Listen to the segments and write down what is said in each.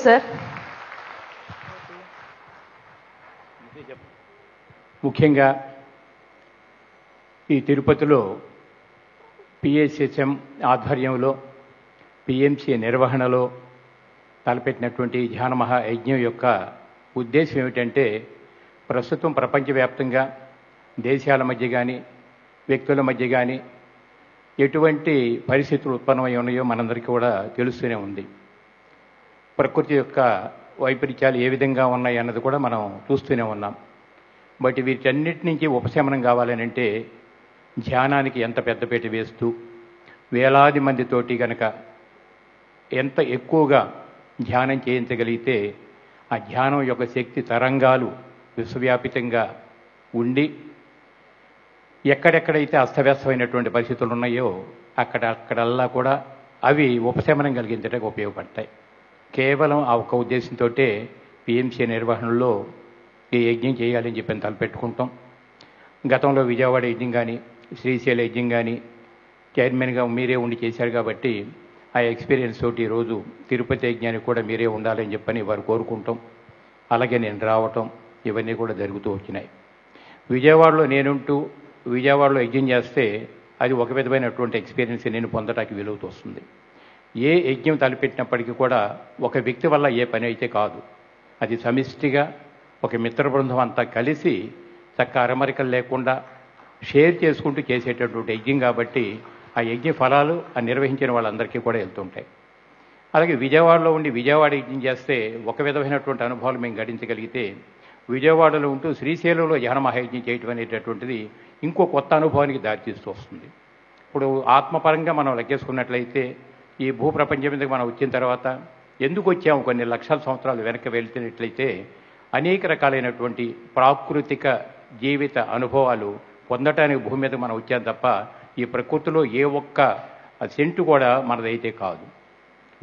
Sir. ముఖ్యంగా ఈ తిరుపతిలో పిఎస్ఎస్ఎం ఆధ్వర్యంలో పిఎంసి నిర్వహణలో తలపెట్టినటువంటి ధ్యాన మహాయజ్ఞం యొక్క ఉద్దేశం ఏమిటంటే, ప్రస్తుతం ప్రపంచవ్యాప్తంగా దేశాల మధ్య కానీ వ్యక్తుల మధ్య కానీ ఎటువంటి పరిస్థితులు ఉత్పన్నమై ఉన్నాయో మనందరికీ కూడా తెలుస్తూనే ఉంది. ప్రకృతి యొక్క వైపరీత్యాలు ఏ విధంగా ఉన్నాయి అన్నది కూడా మనం చూస్తూనే ఉన్నాం. బట్ వీటన్నిటి నుంచి ఉపశమనం కావాలనంటే ధ్యానానికి ఎంత పెద్దపీట వేస్తూ వేలాది మందితోటి కనుక ఎంత ఎక్కువగా ధ్యానం చేయించగలిగితే ఆ ధ్యానం యొక్క శక్తి తరంగాలు విశ్వవ్యాపితంగా ఉండి ఎక్కడెక్కడైతే అస్తవ్యస్తమైనటువంటి పరిస్థితులు ఉన్నాయో అక్కడల్లా కూడా అవి ఉపశమనం కలిగించడానికి ఉపయోగపడతాయి. కేవలం ఆ ఒక్క ఉద్దేశంతో పిఎంసి నిర్వహణలో ఈ యజ్ఞం చేయాలని చెప్పి తలపెట్టుకుంటాం. గతంలో విజయవాడ యజ్ఞం కానీ శ్రీశైల యజ్ఞం కానీ చైర్మన్గా మీరే ఉండి చేశారు కాబట్టి ఆ ఎక్స్పీరియన్స్ తోటి ఈరోజు తిరుపతి యజ్ఞానికి కూడా మీరే ఉండాలని చెప్పని వారు కోరుకుంటాం. అలాగే నేను రావటం ఇవన్నీ కూడా జరుగుతూ వచ్చినాయి. విజయవాడలో నేనుంటూ విజయవాడలో యజ్ఞం చేస్తే అది ఒక విధమైనటువంటి ఎక్స్పీరియన్స్ నేను పొందడానికి వీలవుతూ వస్తుంది. ఏ యజ్ఞం తలపెట్టినప్పటికీ కూడా ఒక వ్యక్తి వల్ల ఏ పని అయితే కాదు, అది సమిష్టిగా ఒక మిత్ర బృందం అంతా కలిసి చక్క అరమరికలు లేకుండా షేర్ చేసుకుంటూ చేసేటటువంటి యజ్ఞం కాబట్టి ఆ యజ్ఞ ఫలాలు ఆ నిర్వహించిన వాళ్ళందరికీ కూడా వెళ్తుంటాయి. అలాగే విజయవాడలో ఉండి విజయవాడ యజ్ఞం చేస్తే ఒక విధమైనటువంటి అనుభవాలు మేము గడించగలిగితే, విజయవాడలో ఉంటూ శ్రీశైలంలో ధ్యాన మహాయజ్ఞం చేయటం అనేటటువంటిది ఇంకో కొత్త అనుభవానికి దారితీస్తూ వస్తుంది. ఇప్పుడు ఆత్మపరంగా మనం లెక్కేసుకున్నట్లయితే ఈ భూప్రపంచం మీదకి మనం వచ్చిన తర్వాత ఎందుకు వచ్చాము, కొన్ని లక్షల సంవత్సరాలు వెనక్కి వెళ్తున్నట్లయితే అనేక రకాలైనటువంటి ప్రాకృతిక జీవిత అనుభవాలు పొందటానికి భూమి మీద మనం వచ్చాం తప్ప ఈ ప్రకృతిలో ఏ ఒక్క సెంటు కూడా మనదైతే కాదు.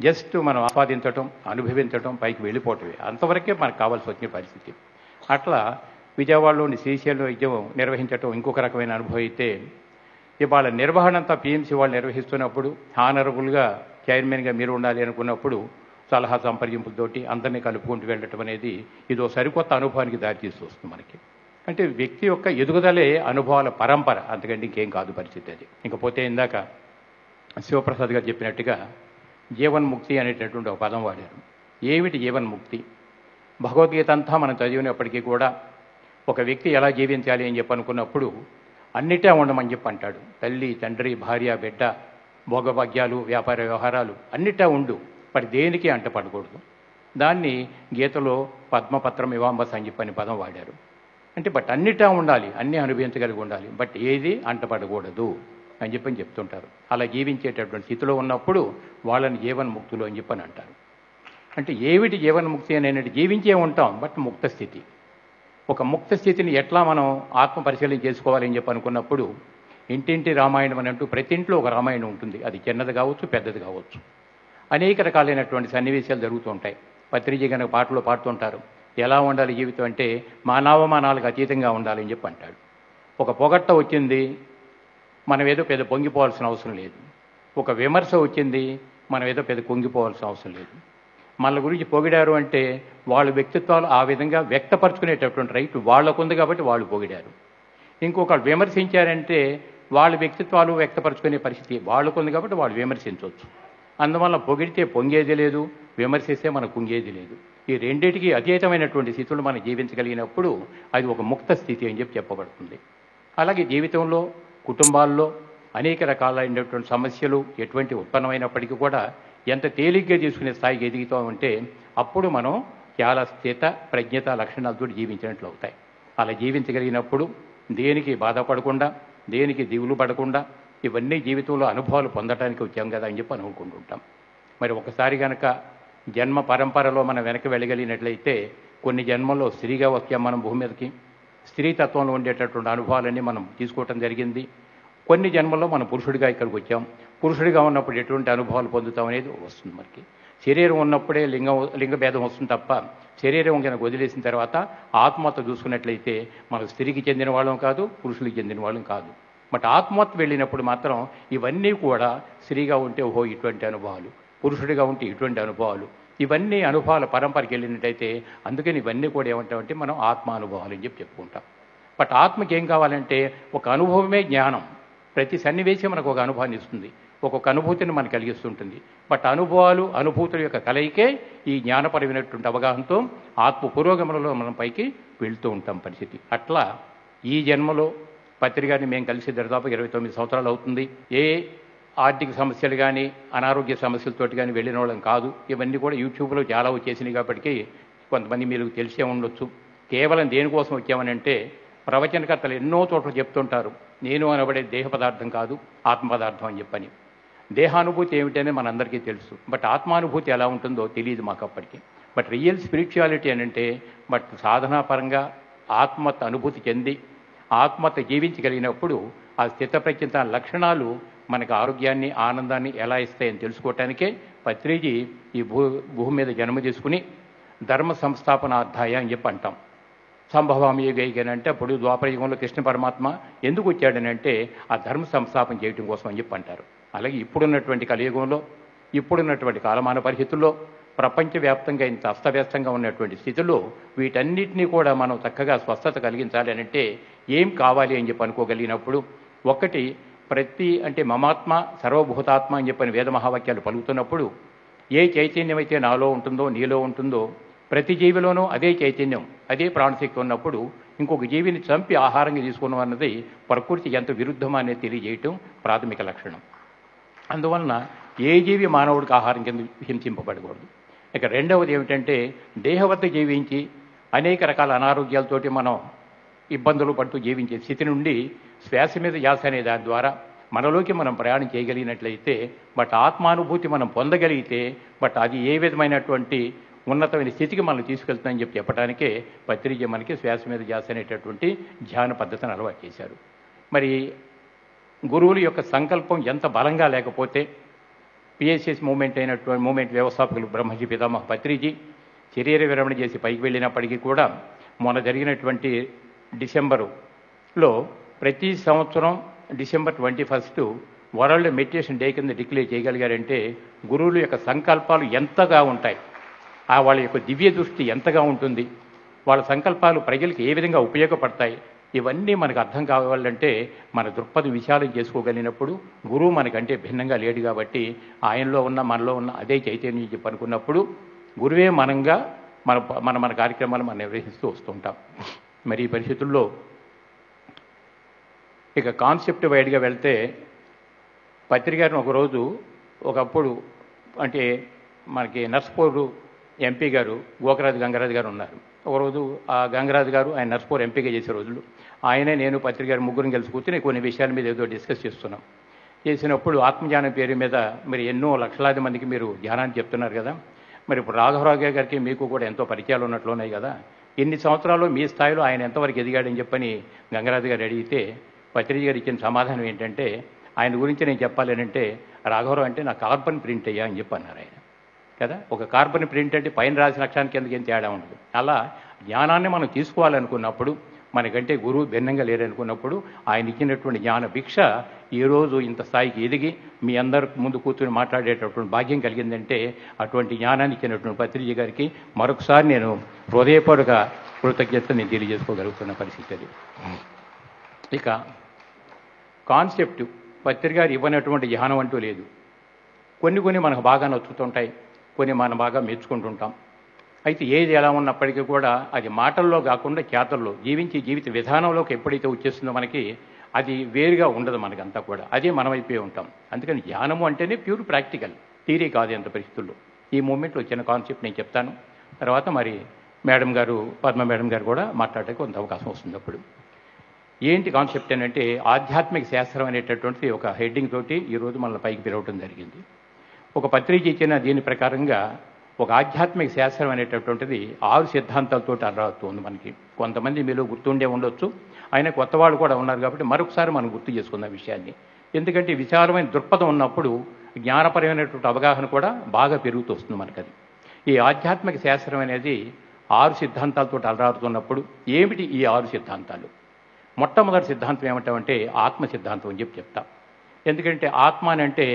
జస్ట్ మనం ఆస్వాదించటం, అనుభవించటం, పైకి వెళ్ళిపోవటమే, అంతవరకే మనకు కావాల్సి వచ్చిన పరిస్థితి. అట్లా విజయవాడలోని శ్రీశైలం యజ్ఞం నిర్వహించటం ఇంకొక రకమైన అనుభవం అయితే, ఇవాళ నిర్వహణ అంతా పిఎంసి వాళ్ళు నిర్వహిస్తున్నప్పుడు హానరబుల్గా చైర్మన్గా మీరు ఉండాలి అనుకున్నప్పుడు సలహా సంప్రదింపులతోటి అందరినీ కలుపుకుంటూ వెళ్ళటం అనేది ఇదో సరికొత్త అనుభవానికి దారితీస్తూ వస్తుంది మనకి. అంటే వ్యక్తి యొక్క ఎదుగుదలే అనుభవాల పరంపర, అంతకంటే ఇంకేం కాదు పరిస్థితి అది. ఇంకపోతే ఇందాక శివప్రసాద్ గారు చెప్పినట్టుగా జీవన్ముక్తి అనేటటువంటి ఒక పదం వాడారు. ఏమిటి జీవన్ముక్తి? భగవద్గీత అంతా మనం చదివినప్పటికీ కూడా ఒక వ్యక్తి ఎలా జీవించాలి అని చెప్పి అనుకున్నప్పుడు అన్నిటా ఉండమని చెప్పి అంటాడు. తల్లి, తండ్రి, భార్య, బిడ్డ, భోగభాగ్యాలు, వ్యాపార వ్యవహారాలు అన్నిటా ఉండు, మరి దేనికి అంటపడకూడదు. దాన్ని గీతలో పద్మపత్రం ఇవాంబస్ అని చెప్పని పదం వాడారు. అంటే బట్ అన్నిటా ఉండాలి, అన్నీ అనుభవించగలిగి ఉండాలి, బట్ ఏది అంటపడకూడదు అని చెప్పని చెప్తుంటారు. అలా జీవించేటటువంటి స్థితిలో ఉన్నప్పుడు వాళ్ళని జీవన్ముక్తులు అని చెప్పని అంటారు. అంటే ఏమిటి జీవన్ముక్తి అనేది? జీవించే ఉంటాం, బట్ ముక్త స్థితి. ఒక ముక్త స్థితిని ఎట్లా మనం ఆత్మ పరిశీలన చేసుకోవాలని చెప్పి అనుకున్నప్పుడు ఇంటింటి రామాయణం అని అంటూ ప్రతి ఇంట్లో ఒక రామాయణం ఉంటుంది. అది చిన్నది కావచ్చు, పెద్దది కావచ్చు. అనేక రకాలైనటువంటి సన్నివేశాలు జరుగుతూ ఉంటాయి. పత్రిజీ కనుక పాటలో పాడుతుంటారు, ఎలా ఉండాలి జీవితం అంటే మానవమానాలకు అతీతంగా ఉండాలని చెప్పి అంటాడు. ఒక పొగట్ట వచ్చింది, మనం ఏదో పెద్ద పొంగిపోవాల్సిన అవసరం లేదు. ఒక విమర్శ వచ్చింది, మనం ఏదో పెద్ద పొంగిపోవాల్సిన అవసరం లేదు. మన గురించి పొగిడారు అంటే వాళ్ళ వ్యక్తిత్వాలు ఆ విధంగా వ్యక్తపరచుకునేటటువంటి రైట్ వాళ్ళకుంది కాబట్టి వాళ్ళు పొగిడారు. ఇంకొకళ్ళు విమర్శించారంటే వాళ్ళ వ్యక్తిత్వాలు వ్యక్తపరచుకునే పరిస్థితి వాళ్ళకుంది కాబట్టి వాళ్ళు విమర్శించవచ్చు. అందువల్ల పొగిడితే పొంగేది లేదు, విమర్శిస్తే మనకు కుంగేది లేదు. ఈ రెండింటికి అతీతమైనటువంటి స్థితులు మనం జీవించగలిగినప్పుడు అది ఒక ముక్త స్థితి అని చెప్పి చెప్పబడుతుంది. అలాగే జీవితంలో, కుటుంబాల్లో అనేక రకాలైనటువంటి సమస్యలు ఎటువంటి ఉత్పన్నమైనప్పటికీ కూడా ఎంత తేలిగ్గా తీసుకునే స్థాయికి ఎదుగుతామంటే అప్పుడు మనం చాలా స్థిత ప్రజ్ఞత లక్షణాలతో జీవించినట్లు అవుతాయి. అలా జీవించగలిగినప్పుడు దేనికి బాధపడకుండా, దేనికి దిగులు పడకుండా ఇవన్నీ జీవితంలో అనుభవాలు పొందడానికి వచ్చాం కదా అని చెప్పి అనుకుంటుంటాం. మరి ఒకసారి కనుక జన్మ పరంపరలో మనం వెనక్కి వెళ్ళగలిగినట్లయితే కొన్ని జన్మల్లో స్త్రీగా వచ్చాం మనం భూమి మీదకి. స్త్రీతత్వంలో ఉండేటటువంటి అనుభవాలన్నీ మనం తీసుకోవటం జరిగింది. కొన్ని జన్మల్లో మనం పురుషుడిగా ఇక్కడికి వచ్చాం. పురుషుడిగా ఉన్నప్పుడు ఎటువంటి అనుభవాలు పొందుతాం అనేది వస్తుంది మనకి. శరీరం ఉన్నప్పుడే లింగ భేదం వస్తుంది తప్ప శరీరం కనుక వదిలేసిన తర్వాత ఆత్మతో చూసుకున్నట్లయితే మనకు స్త్రీకి చెందిన వాళ్ళం కాదు, పురుషులకి చెందిన వాళ్ళం కాదు. బట్ ఆత్మత్వ వెళ్ళినప్పుడు మాత్రం ఇవన్నీ కూడా స్త్రీగా ఉంటే ఓహో ఇటువంటి అనుభవాలు, పురుషుడిగా ఉంటే ఇటువంటి అనుభవాలు, ఇవన్నీ అనుభవాల పరంపరకి వెళ్ళినట్టయితే అందుకని ఇవన్నీ కూడా ఏమంటామంటే మనం ఆత్మానుభవాలు అని చెప్పుకుంటాం. బట్ ఆత్మకి ఏం కావాలంటే ఒక అనుభవమే జ్ఞానం. ప్రతి సన్నివేశం మనకు ఒక అనుభవాన్ని ఇస్తుంది, ఒక్కొక్క అనుభూతిని మనకు కలిగిస్తుంటుంది. బట్ అనుభవాలు అనుభూతుల యొక్క కలయికే ఈ జ్ఞానపరమైనటువంటి అవగాహనతో ఆత్మ పురోగమనంలో మనం పైకి వెళ్తూ ఉంటాం పరిస్థితి. అట్లా ఈ జన్మలో పత్రికని మేము కలిసి దాదాపు 29 సంవత్సరాలు అవుతుంది. ఏ ఆర్థిక సమస్యలు కానీ అనారోగ్య సమస్యలతోటి కానీ వెళ్ళిన వాళ్ళం కాదు. ఇవన్నీ కూడా యూట్యూబ్లో చాలా వచ్చేసినాయి కాబట్టి కొంతమంది మీరు తెలిసే ఉండొచ్చు. కేవలం దేనికోసం వచ్చామని అంటే ప్రవచనకర్తలు ఎన్నో చోట్ల చెప్తుంటారు, నేను అనబడే దేహ పదార్థం కాదు ఆత్మ పదార్థం అని చెప్పని. దేహానుభూతి ఏమిటనే మనందరికీ తెలుసు, బట్ ఆత్మానుభూతి ఎలా ఉంటుందో తెలియదు మాకు అప్పటికి. బట్ రియల్ స్పిరిచువాలిటీ అని అంటే బట్ సాధనాపరంగా ఆత్మత అనుభూతి చెంది ఆత్మత జీవించగలిగినప్పుడు ఆ స్థితప్రజ్ఞత లక్షణాలు మనకు ఆరోగ్యాన్ని ఆనందాన్ని ఎలా ఇస్తాయని తెలుసుకోవటానికే పత్రిజీ ఈ భూమి మీద జన్మ తీసుకుని ధర్మ సంస్థాపనాధ్యాయ అని చెప్పి అంటాం. సంభవామి గైగనంటే అప్పుడు ద్వాపరయుగంలో కృష్ణ పరమాత్మ ఎందుకు వచ్చాడని అంటే ఆ ధర్మ సంస్థాపన చేయడం కోసం అని చెప్పి అంటారు. అలాగే ఇప్పుడున్నటువంటి కలియుగంలో ఇప్పుడున్నటువంటి కాలమాన పరిస్థితుల్లో ప్రపంచవ్యాప్తంగా ఇంత అస్తవ్యస్తంగా ఉన్నటువంటి స్థితిలో వీటన్నిటినీ కూడా మనం చక్కగా స్వస్థత కలిగించాలి అని అంటే ఏం కావాలి అని చెప్పి అనుకోగలిగినప్పుడు ఒకటి ప్రతి అంటే మమాత్మ సర్వభూతాత్మ అని చెప్పని వేద మహావాక్యాలు పలుకుతున్నప్పుడు ఏ చైతన్యం అయితే నాలో ఉంటుందో నీలో ఉంటుందో ప్రతి జీవిలోనూ అదే చైతన్యం అదే ప్రాణశక్తి ఉన్నప్పుడు ఇంకొక జీవిని చంపి ఆహారంగా తీసుకున్నాం అన్నది ప్రకృతి ఎంత విరుద్ధమా అనేది తెలియజేయటం ప్రాథమిక లక్షణం. అందువలన ఏ జీవి మానవుడికి ఆహారం కింద హింసింపబడకూడదు. ఇక రెండవది ఏమిటంటే దేహవద్ద జీవించి అనేక రకాల అనారోగ్యాలతోటి మనం ఇబ్బందులు పడుతూ జీవించే స్థితి నుండి శ్వాస మీద ధ్యాస అనే దాని ద్వారా మనలోకి మనం ప్రయాణం చేయగలిగినట్లయితే బట్ ఆత్మానుభూతి మనం పొందగలిగితే బట్ అది ఏ విధమైనటువంటి ఉన్నతమైన స్థితికి మనం తీసుకెళ్తుందని చెప్పి చెప్పడానికే పత్రిజీ మనకి శ్వాస మీద ధ్యాస అనేటటువంటి ధ్యాన పద్ధతిని అలవాటు చేశారు. మరి గురువుల యొక్క సంకల్పం ఎంత బలంగా లేకపోతే పిఎస్ఎస్ మూమెంట్ వ్యవస్థాపకులు బ్రహ్మజీ పితామహ పత్రిజీ శరీర విరమణ చేసి పైకి వెళ్ళినప్పటికీ కూడా మొన్న జరిగినటువంటి డిసెంబరులో ప్రతి సంవత్సరం డిసెంబర్ 21 వరల్డ్ మెడిటేషన్ డే కింద డిక్లేర్ చేయగలిగారంటే గురువుల యొక్క సంకల్పాలు ఎంతగా ఉంటాయి, వాళ్ళ యొక్క దివ్య దృష్టి ఎంతగా ఉంటుంది, వాళ్ళ సంకల్పాలు ప్రజలకు ఏ విధంగా ఉపయోగపడతాయి, ఇవన్నీ మనకు అర్థం కావాలంటే మన దృక్పథం విశాలం చేసుకోగలిగినప్పుడు గురువు మనకంటే భిన్నంగా లేడు కాబట్టి ఆయనలో ఉన్న మనలో ఉన్న అదే చైతన్యం చెప్పి అనుకున్నప్పుడు గురువే మనంగా మన కార్యక్రమాలు మనం నిర్వహిస్తూ వస్తుంటాం. మరి ఈ పరిస్థితుల్లో ఇక కాన్సెప్ట్ వైడ్గా వెళ్తే పత్రికారిని ఒకరోజు ఒకప్పుడు అంటే మనకి నర్స్పూర్ ఎంపీ గారు గోకరాజు గంగరాజు గారు ఉన్నారు. ఒకరోజు ఆ గంగరాజు గారు ఆయన నర్స్పూర్ ఎంపీగా చేసే రోజులు ఆయనే నేను పత్రికారి ముగ్గురిని కలిసి కూర్చుని కొన్ని విషయాల మీద ఏదో డిస్కస్ చేస్తున్నాం. చేసినప్పుడు ఆత్మజ్ఞానం పేరు మీద మరి ఎన్నో లక్షలాది మందికి మీరు ధ్యానాన్ని చెప్తున్నారు కదా, మరి ఇప్పుడు రాఘవరావు గారికి మీకు కూడా ఎంతో పరిచయాలు ఉన్నట్లు ఉన్నాయి కదా, ఎన్ని సంవత్సరాలు మీ స్థాయిలో ఆయన ఎంతవరకు ఎదిగాడని చెప్పని గంగరాజు గారు అడిగితే పత్రిజీ గారు ఇచ్చిన సమాధానం ఏంటంటే ఆయన గురించి నేను చెప్పాలి అంటే రాఘవరావు అంటే నా కార్బన్ ప్రింట్ అయ్యా అని చెప్పి అన్నారు ఆయన కదా. ఒక కార్బన్ ప్రింట్ అంటే పైన రాసిన అక్షరానికి ఎందుకు ఏం తేడా ఉండదు. అలా జ్ఞానాన్ని మనం తీసుకోవాలనుకున్నప్పుడు మనకంటే గురువు భిన్నంగా లేరనుకున్నప్పుడు ఆయన ఇచ్చినటువంటి జ్ఞాన భిక్ష ఈరోజు ఇంత స్థాయికి ఎదిగి మీ అందరి ముందు కూర్చొని మాట్లాడేటటువంటి భాగ్యం కలిగిందంటే అటువంటి జ్ఞానాన్ని ఇచ్చినటువంటి పత్రిజీ గారికి మరొకసారి నేను హృదయపూర్వక కృతజ్ఞత నేను తెలియజేసుకోగలుగుతున్న పరిస్థితి అది. ఇక కాన్సెప్ట్ పత్రిక ఇవ్వనటువంటి ధ్యానం అంటూ లేదు. కొన్ని మనకు బాగా నచ్చుతుంటాయి, కొన్ని మనం బాగా మెచ్చుకుంటుంటాం. అయితే ఏది ఎలా ఉన్నప్పటికీ కూడా అది మాటల్లో కాకుండా చేతల్లో జీవించి జీవిత విధానంలోకి ఎప్పుడైతే వచ్చేస్తుందో మనకి అది వేరుగా ఉండదు, మనకంతా కూడా అదే మనం అయిపోయి ఉంటాం. అందుకని ధ్యానము అంటేనే ప్యూర్ ప్రాక్టికల్, థియరీ కాదు ఎంత పరిస్థితుల్లో. ఈ మూమెంట్లో వచ్చిన కాన్సెప్ట్ నేను చెప్తాను, తర్వాత మరి మేడం గారు పద్మ మేడం గారు కూడా మాట్లాడడానికి కొంత అవకాశం వస్తుంది. అప్పుడు ఏంటి కాన్సెప్ట్ అంటే ఆధ్యాత్మిక శాస్త్రం అనేటటువంటిది ఒక హెడ్డింగ్ తోటి ఈరోజు మనల్ని పైకి పిలవటం జరిగింది. ఒక పత్రిక ఇచ్చిన దీని ప్రకారంగా ఒక ఆధ్యాత్మిక శాస్త్రం అనేటటువంటిది 6 సిద్ధాంతాలతో అర్థమవుతుంది మనకి. కొంతమంది మీలో గుర్తుండే ఉండొచ్చు, ఆయన కొత్త వాళ్ళు కూడా ఉన్నారు కాబట్టి మరొకసారి మనం గుర్తు చేసుకున్న విషయాన్ని. ఎందుకంటే విశాలమైన దృక్పథం ఉన్నప్పుడు జ్ఞానపరమైనటువంటి అవగాహన కూడా బాగా పెరుగుతూ వస్తుంది మనకది. ఈ ఆధ్యాత్మిక శాస్త్రం అనేది 6 సిద్ధాంతాలతో అలరాడుతున్నప్పుడు ఏమిటి ఈ 6 సిద్ధాంతాలు? మొట్టమొదటి సిద్ధాంతం ఏమంటామంటే ఆత్మ సిద్ధాంతం అని చెప్తాం. ఎందుకంటే ఆత్మ అని అంటే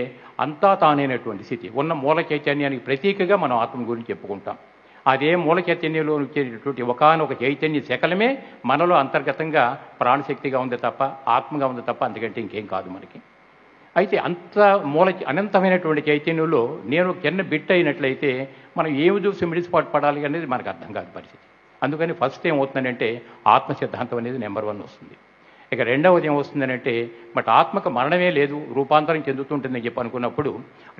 అంతా తానైనటువంటి స్థితి. ఉన్న మూల చైతన్యానికి ప్రతీకగా మనం ఆత్మ గురించి చెప్పుకుంటాం. అదే మూల చైతన్యంలో వచ్చేటటువంటి ఒకానొక చైతన్య శకలమే మనలో అంతర్గతంగా ప్రాణశక్తిగా ఉంది తప్ప, ఆత్మగా ఉంది తప్ప అంతకంటే ఇంకేం కాదు మనకి. అయితే అంత అనంతమైనటువంటి చైతన్యంలో నేను చిన్న బిట్ అయినట్లయితే మనం ఏమి చూసి మిడిసిపాటు పడాలి అనేది మనకు అర్థం కాదు పరిస్థితి. అందుకని ఫస్ట్ ఏమవుతుందంటే ఆత్మ సిద్ధాంతం అనేది నెంబర్ 1 వస్తుంది. ఇక రెండవది ఏమొస్తుందనంటే బట్ ఆత్మకు మరణమే లేదు, రూపాంతరం చెందుతుంటుందని చెప్పి అనుకున్నప్పుడు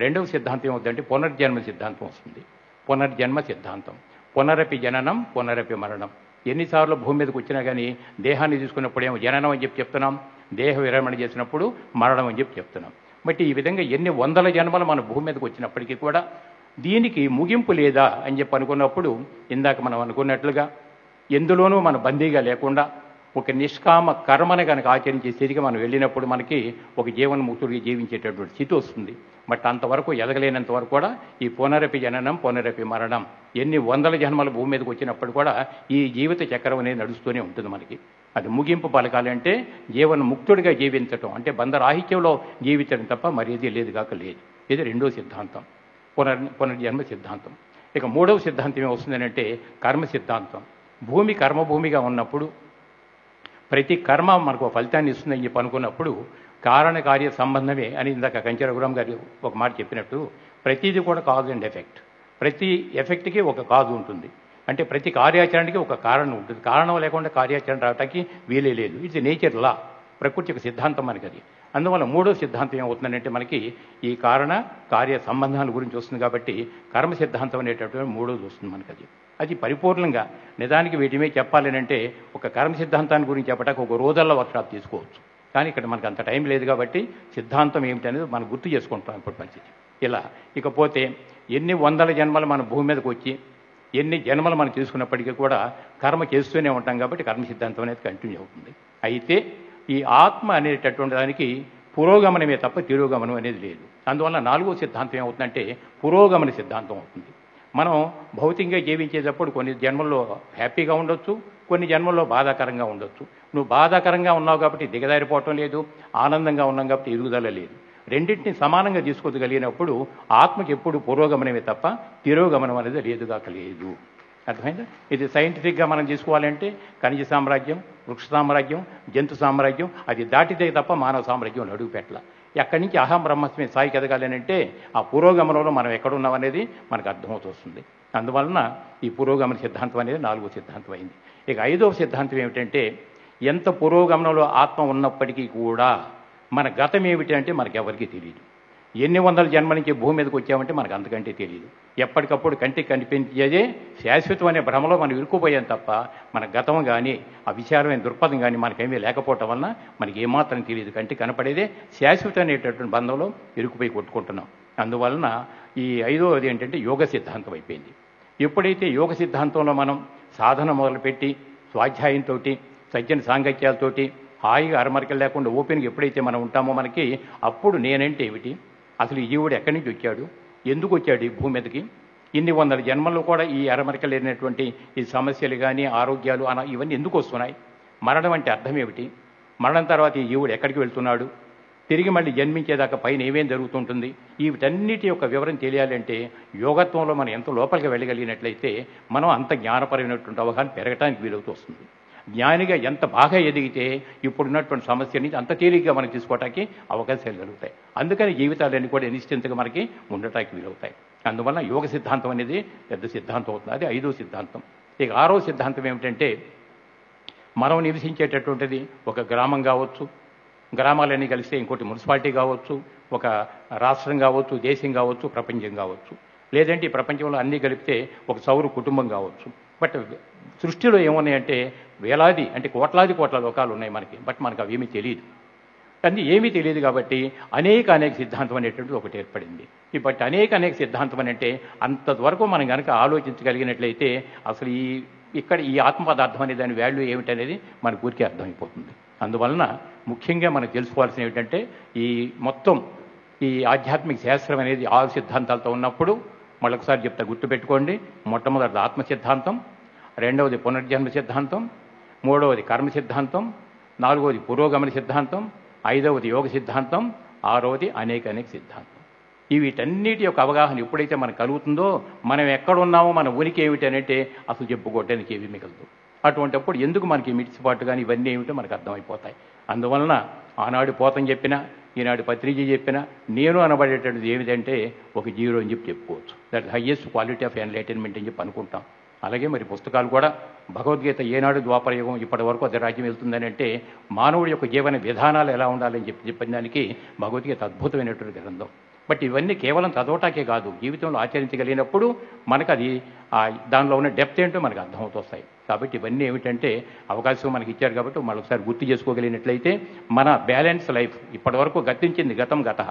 రెండవ సిద్ధాంతం ఏమవుతుందంటే పునర్జన్మ సిద్ధాంతం వస్తుంది. పునర్జన్మ సిద్ధాంతం, పునరపి జననం పునరపి మరణం. ఎన్నిసార్లు భూమి మీదకి వచ్చినా కానీ దేహాన్ని తీసుకున్నప్పుడు ఏమో జననం అని చెప్పి చెప్తున్నాం, దేహ విరమణ చేసినప్పుడు మరణం అని చెప్పి చెప్తున్నాం. బట్ ఈ విధంగా ఎన్ని వందల జన్మలు మన భూమి మీదకి వచ్చినప్పటికీ కూడా దీనికి ముగింపు లేదా అని చెప్పి అనుకున్నప్పుడు ఇందాక మనం అనుకున్నట్లుగా ఎందులోనూ మన బందీగా లేకుండా ఒక నిష్కామ కర్మని కనుక ఆచరించే స్థితికి మనం వెళ్ళినప్పుడు మనకి ఒక జీవన్ముక్తుడిగా జీవించేటటువంటి స్థితి వస్తుంది. బట్ అంతవరకు ఎదగలేనంత వరకు కూడా ఈ పునరపి జననం పునరపి మరణం ఎన్ని వందల జన్మల భూమి మీదకి వచ్చినప్పుడు కూడా ఈ జీవిత చక్రం అనేది నడుస్తూనే ఉంటుంది మనకి. అది ముగింపు పలకాలంటే జీవన్ముక్తుడిగా జీవించటం అంటే బంధరాహిత్యంలో జీవించడం తప్ప మరేది లేదు కాక లేదు. ఇది రెండో సిద్ధాంతం, పునర్జన్మ సిద్ధాంతం. ఇక మూడవ సిద్ధాంతం ఏమొస్తుందంటే కర్మ సిద్ధాంతం. భూమి కర్మభూమిగా ఉన్నప్పుడు ప్రతి కర్మ మనకు ఫలితాన్ని ఇస్తుందని చెప్పి అనుకున్నప్పుడు కారణకార్య సంబంధమే అని ఇందాక కంచె రఘురామ్ గారు ఒక మాట చెప్పినట్టు ప్రతిదీ కూడా కాజ్ అండ్ ఎఫెక్ట్. ప్రతి ఎఫెక్ట్కి ఒక కాజు ఉంటుంది. అంటే ప్రతి కార్యాచరణకి ఒక కారణం ఉంటుంది. కారణం లేకుండా కార్యాచరణ రావడానికి వీలే లేదు. ఇట్స్ నేచర్ లా, ప్రకృతి యొక్క సిద్ధాంతం మనకి అది. అందువల్ల మూడో సిద్ధాంతం ఏమవుతుందంటే మనకి ఈ కారణ కార్య సంబంధాల గురించి వస్తుంది. కాబట్టి కర్మ సిద్ధాంతం అనేటటువంటి మూడోది వస్తుంది మనకి అది. అది పరిపూర్ణంగా నిజానికి వీటిమే చెప్పాలనంటే ఒక కర్మ సిద్ధాంతాన్ని గురించి చెప్పడానికి ఒక రోజుల్లో వర్క్షాప్ తీసుకోవచ్చు. కానీ ఇక్కడ మనకు అంత టైం లేదు కాబట్టి సిద్ధాంతం ఏమిటనేది మనం గుర్తు చేసుకుంటాం ఇప్పుడు పరిస్థితి ఇలా. ఇకపోతే ఎన్ని వందల జన్మలు మన భూమి మీదకి వచ్చి ఎన్ని జన్మలు మనం తీసుకున్నప్పటికీ కూడా కర్మ చేస్తూనే ఉంటాం కాబట్టి కర్మ సిద్ధాంతం అనేది కంటిన్యూ అవుతుంది. అయితే ఈ ఆత్మ అనేటటువంటి దానికి పురోగమనమే తప్ప తిరోగమనం అనేది లేదు. అందువల్ల నాలుగో సిద్ధాంతం ఏమవుతుందంటే పురోగమన సిద్ధాంతం అవుతుంది. మనం భౌతికంగా జీవించేటప్పుడు కొన్ని జన్మల్లో హ్యాపీగా ఉండొచ్చు, కొన్ని జన్మల్లో బాధాకరంగా ఉండొచ్చు. నువ్వు బాధాకరంగా ఉన్నావు కాబట్టి దిగదారిపోవటం లేదు, ఆనందంగా ఉన్నాం కాబట్టి ఎదుగుదల లేదు. రెండింటిని సమానంగా తీసుకోగలిగినప్పుడు ఆత్మకి ఎప్పుడు పురోగమనమే తప్ప తిరోగమనం అనేది లేదుగాక లేదు. అర్థమైందా? ఇది సైంటిఫిక్గా మనం తీసుకోవాలంటే ఖనిజ సామ్రాజ్యం, వృక్ష సామ్రాజ్యం, జంతు సామ్రాజ్యం అది దాటితే తప్ప మానవ సామ్రాజ్యం అడుగు పెట్టాల. ఎక్కడి నుంచి అహం బ్రహ్మస్మి స్థాయికి ఎదగాలనంటే ఆ పురోగమనంలో మనం ఎక్కడున్నాం అనేది మనకు అర్థమవుతూ వస్తుంది. అందువలన ఈ పురోగమన సిద్ధాంతం అనేది నాలుగో సిద్ధాంతం అయింది. ఇక ఐదవ సిద్ధాంతం ఏమిటంటే ఎంత పురోగమనంలో ఆత్మ ఉన్నప్పటికీ కూడా మన గతం ఏమిటి అంటే మనకెవరికీ తెలియదు. ఎన్ని వందల జన్మ నుంచి భూమి మీదకి వచ్చామంటే మనకు అంతకంటే తెలియదు. ఎప్పటికప్పుడు కంటికి కనిపించేదే శాశ్వతం అనే భ్రమలో మనం ఇరుక్కుపోయాం తప్ప మన గతం కానీ ఆ విచారమైన దృక్పథం కానీ మనకేమీ లేకపోవటం వలన మనకి ఏమాత్రం తెలియదు. కంటికి కనపడేదే శాశ్వతం అనేటటువంటి బంధంలో ఇరుక్కుపోయి కొట్టుకుంటున్నాం. అందువలన ఈ ఐదవది ఏంటంటే యోగ సిద్ధాంతం అయిపోయింది. ఎప్పుడైతే యోగ సిద్ధాంతంలో మనం సాధన మొదలుపెట్టి స్వాధ్యాయంతో సజ్జన సాంగత్యాలతోటి హాయిగా అరమరికలు లేకుండా ఓపెన్గా ఎప్పుడైతే మనం ఉంటామో మనకి అప్పుడు నేనంటే ఏమిటి, అసలు ఈ జీవుడు ఎక్కడి నుంచి వచ్చాడు, ఎందుకు వచ్చాడు ఈ భూమి మీదకి, ఇన్ని వందల జన్మల్లో కూడా ఈ అరమరికలు లేనటువంటి ఈ సమస్యలు కానీ ఆరోగ్యాలు ఇవన్నీ ఎందుకు వస్తున్నాయి, మరణం అంటే అర్థం ఏమిటి, మరణం తర్వాత ఈ జీవుడు ఎక్కడికి వెళ్తున్నాడు, తిరిగి మళ్ళీ జన్మించేదాకా పైన ఏమేం జరుగుతుంటుంది, వీటన్నిటి యొక్క వివరం తెలియాలంటే యోగత్వంలో మనం ఎంత లోపలికి వెళ్ళగలిగినట్లయితే మనం అంత జ్ఞానపరమైనటువంటి అవగాహన పెరగడానికి వీలవుతూ వస్తుంది. జ్ఞానిగా ఎంత బాగా ఎదిగితే ఇప్పుడున్నటువంటి సమస్యని అంత తేలిగ్గా మనం తీసుకోవటానికి అవకాశాలు కలుగుతాయి. అందుకని జీవితాలన్నీ కూడా నిశ్చింతగా మనకి ఉండటానికి వీలవుతాయి. అందువల్ల యోగ సిద్ధాంతం అనేది పెద్ద సిద్ధాంతం అవుతుంది. అది ఐదో సిద్ధాంతం. ఇక ఆరో సిద్ధాంతం ఏమిటంటే మనం నివసించేటటువంటిది ఒక గ్రామం కావచ్చు, గ్రామాలన్నీ కలిస్తే ఇంకోటి మున్సిపాలిటీ కావచ్చు, ఒక రాష్ట్రం కావచ్చు, దేశం కావచ్చు, ప్రపంచం కావచ్చు, లేదంటే ఈ ప్రపంచంలో అన్నీ కలిపితే ఒక సౌర కుటుంబం కావచ్చు. బట్ సృష్టిలో ఏమున్నాయంటే వేలాది అంటే కోట్లాది లోకాలు ఉన్నాయి మనకి. బట్ మనకు అవేమీ తెలియదు. కానీ ఏమీ తెలియదు కాబట్టి అనేక సిద్ధాంతం అనేటువంటిది ఒకటి ఏర్పడింది. బట్ అనేక సిద్ధాంతం అని అంటే అంతవరకు మనం కనుక ఆలోచించగలిగినట్లయితే అసలు ఇక్కడ ఈ ఆత్మ పదార్థం అనే దాని వాల్యూ ఏమిటనేది మనకు ఊరికే అర్థమైపోతుంది. అందువలన ముఖ్యంగా మనం తెలుసుకోవాల్సిన ఏమిటంటే ఈ మొత్తం ఈ ఆధ్యాత్మిక శాస్త్రం అనేది 6 సిద్ధాంతాలతో ఉన్నప్పుడు మళ్ళొకసారి చెప్తా, గుర్తుపెట్టుకోండి. మొట్టమొదటి ఆత్మ సిద్ధాంతం, రెండవది పునర్జన్మ సిద్ధాంతం, మూడవది కర్మ సిద్ధాంతం, నాలుగవది పురోగమన సిద్ధాంతం, ఐదవది యోగ సిద్ధాంతం, ఆరోది అనేక సిద్ధాంతం. వీటన్నిటి యొక్క అవగాహన ఎప్పుడైతే మనకు కలుగుతుందో మనం ఎక్కడున్నామో మన ఉనికి ఏమిటి అంటే అసలు చెప్పుకోవడానికి ఏవి మిగలదు. అటువంటిప్పుడు ఎందుకు మనకి మిడిసిపాటు కానీ ఇవన్నీ ఏమిటో మనకు అర్థమైపోతాయి. అందువలన ఆనాడు పోతం చెప్పినా ఈనాడు పత్రిజీ చెప్పినా నేను అనబడేటటువంటిది ఏమిటంటే ఒక జీరో అని చెప్పుకోవచ్చు. That highest quality of enlightenment అని చెప్పి అనుకుంటాం. అలాగే మరి పుస్తకాలు కూడా భగవద్గీత ఏనాడు ద్వాపరయుగం ఇప్పటి వరకు అది రాజ్యం వెళ్తుందని అంటే మానవుడి యొక్క జీవన విధానాలు ఎలా ఉండాలని చెప్పిన దానికి భగవద్గీత అద్భుతమైనటువంటి గ్రంథం. బట్ ఇవన్నీ కేవలం చదవటాకే కాదు, జీవితంలో ఆచరించగలిగినప్పుడు మనకు అది దానిలో ఉన్న డెప్త్ ఏంటో మనకు అర్థమవుతూ వస్తాయి. కాబట్టి ఇవన్నీ ఏమిటంటే అవకాశం మనకి ఇచ్చారు కాబట్టి మరొకసారి గుర్తు చేసుకోగలిగినట్లయితే మన బ్యాలెన్స్ లైఫ్ ఇప్పటి వరకు గతించింది గతం గత,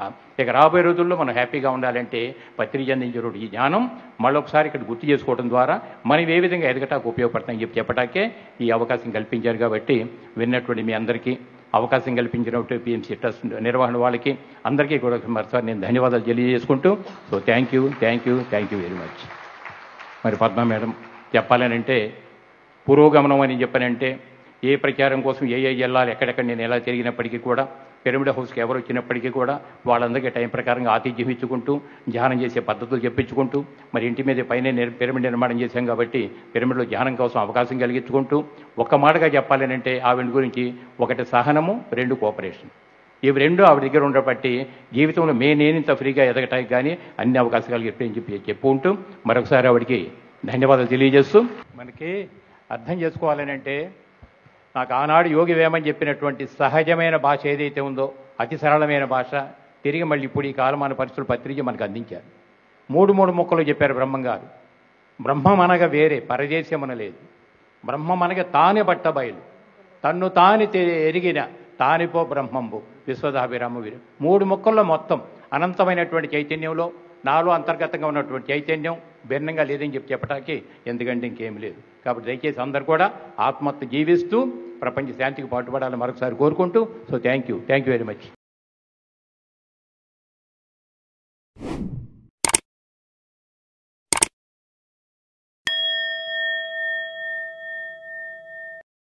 ఇక రాబోయే రోజుల్లో మనం హ్యాపీగా ఉండాలంటే పత్రిజీ అందించిన ఈ జ్ఞానం మళ్ళొకసారి ఇక్కడ గుర్తు చేసుకోవడం ద్వారా మనం ఏ విధంగా ఎదగటానికి ఉపయోగపడతాయని చెప్పటాకే ఈ అవకాశం కల్పించారు. కాబట్టి విన్నటువంటి మీ అందరికీ అవకాశం కల్పించినటువంటి పిఎంసి ట్రస్ట్ నిర్వహణ వాళ్ళకి అందరికీ కూడా మరోసారి నేను ధన్యవాదాలు తెలియజేసుకుంటూ థ్యాంక్ యూ వెరీ మచ్. మరి పద్మ మేడం చెప్పాలనంటే పురోగమనం అని చెప్పానంటే ఏ ప్రచారం కోసం ఏ వెళ్ళాలి ఎక్కడెక్కడ నేను ఎలా తిరిగినప్పటికీ కూడా పిరమిడ్ హౌస్కి ఎవరు వచ్చినప్పటికీ కూడా వాళ్ళందరికీ టైం ప్రకారంగా ఆతిథ్యం ఇచ్చుకుంటూ ధ్యానం చేసే పద్ధతులు చెప్పించుకుంటూ మరి ఇంటి మీద పైన పిరమిడ్ నిర్మాణం చేశాం కాబట్టి పిరమిడ్లో ధ్యానం కోసం అవకాశం కలిగించుకుంటూ ఒక్క మాటగా చెప్పాలనంటే ఆవిడ గురించి ఒకటి సహనము, రెండు కోఆపరేషన్. ఇవి రెండు ఆవిడ దగ్గర ఉండబట్టి జీవితంలో నేనింత ఫ్రీగా ఎదగటానికి కానీ అన్ని అవకాశాలు చెప్పుకుంటూ మరొకసారి ఆవిడికి ధన్యవాదాలు తెలియజేస్తూ మనకి అర్థం చేసుకోవాలని అంటే నాకు ఆనాడు యోగి వేమని చెప్పినటువంటి సహజమైన భాష ఏదైతే ఉందో అతి సరళమైన భాష తిరిగి మళ్ళీ ఇప్పుడు ఈ కాలమాన పరిస్థితులు పత్రిక మనకు అందించారు. మూడు ముక్కలు చెప్పారు బ్రహ్మం గారు. బ్రహ్మం అనగా వేరే పరదేశం అనలేదు. బ్రహ్మం అనగా తానే బట్టబయలు, తన్ను తాని ఎరిగిన తానిపో బ్రహ్మంబు విశ్వదాభిరామ వీరు. మూడు ముక్కల్లో మొత్తం అనంతమైనటువంటి చైతన్యంలో నాలో అంతర్గతంగా ఉన్నటువంటి చైతన్యం భిన్నంగా లేదని చెప్పటానికి ఎందుకంటే ఇంకేం లేదు. కాబట్టి దయచేసి అందరూ కూడా ఆత్మహత్య జీవిస్తూ ప్రపంచ శాంతికి పాటుపడాలని మరొకసారి కోరుకుంటూ థ్యాంక్ యూ వెరీ మచ్.